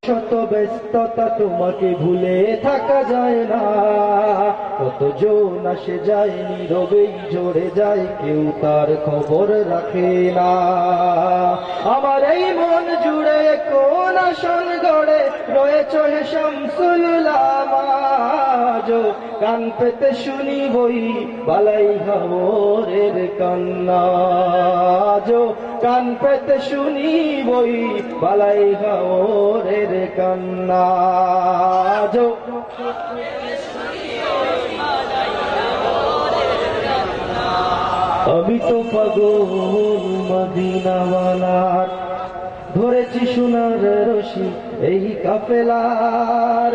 শত ব্যস্ততা তোমাকে ভুলে থাকা যায় না, কতজন আসে যায় নীরবেই ঝরে যায়, কেউ তার খবর রাখে না। আমার এই মন জুড়ে কোন আসন গড়ে রয়েছে শামসুল উলামা, কান পেতে শুনি বই বালাই হাওরের কান্না, কান পেতে শুনি বই বালাই হাওরের কান্না। আমি তো পাগল মদিনাওয়ালার, ধরেছি সোনার রশি এই কাফেলার,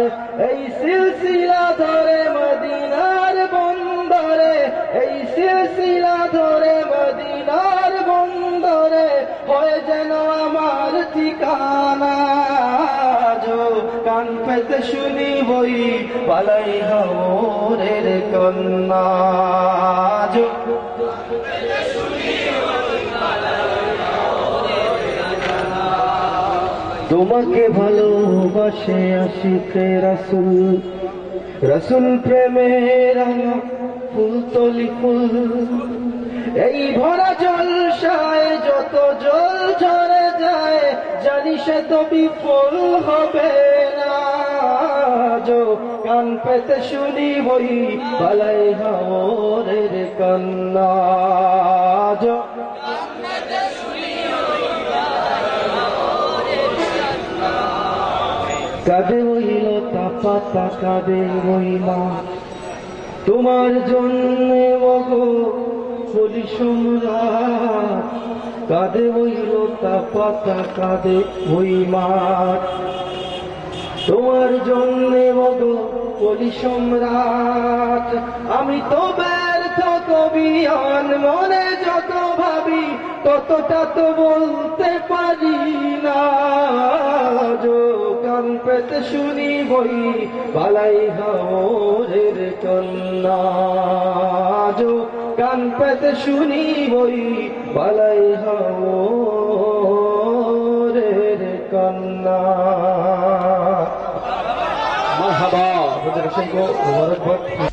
এই সিলসিলা ধরে মদিনার বন্দরে, এই সিলসিলা ধরে মদিনার বন্দরে হয়ে যেন আমার ঠিকানা। কান পেতে শুনি বই পালাই হাওরের কন্যা, তোমাকে ভালোবাসে আশিকে রাসূল, রাসূল প্রেমের ফুল তলি ফুল, এই ভরা জলসায় যত জল ঝরে যায়, জানি সে তো বিফল হবে না। কান পেতে শুনি বই বালাই হাওরের কান্না, কাঁদে ওই লতা পাতা, কাঁদে ওই মা, তোমার জন্যে ওগো বলি সম্রাট, কাঁদে ওই লতা পাতা, কাঁদে ওই মাঠ, তোমার জন্যে ওগো বলি সম্রাট। আমি তো ব্যর্থ কবিয়ান, মনে যত ভাবি ততটা তো বলতে পারি না। কান পেতে শুনি বই বালাই হাওরের কন্যা, কান পেতে শুনি বই বালাই হাওরের কন্যা। মারহাবা, আপনাদের অসংখ্য মোবারকবাদ।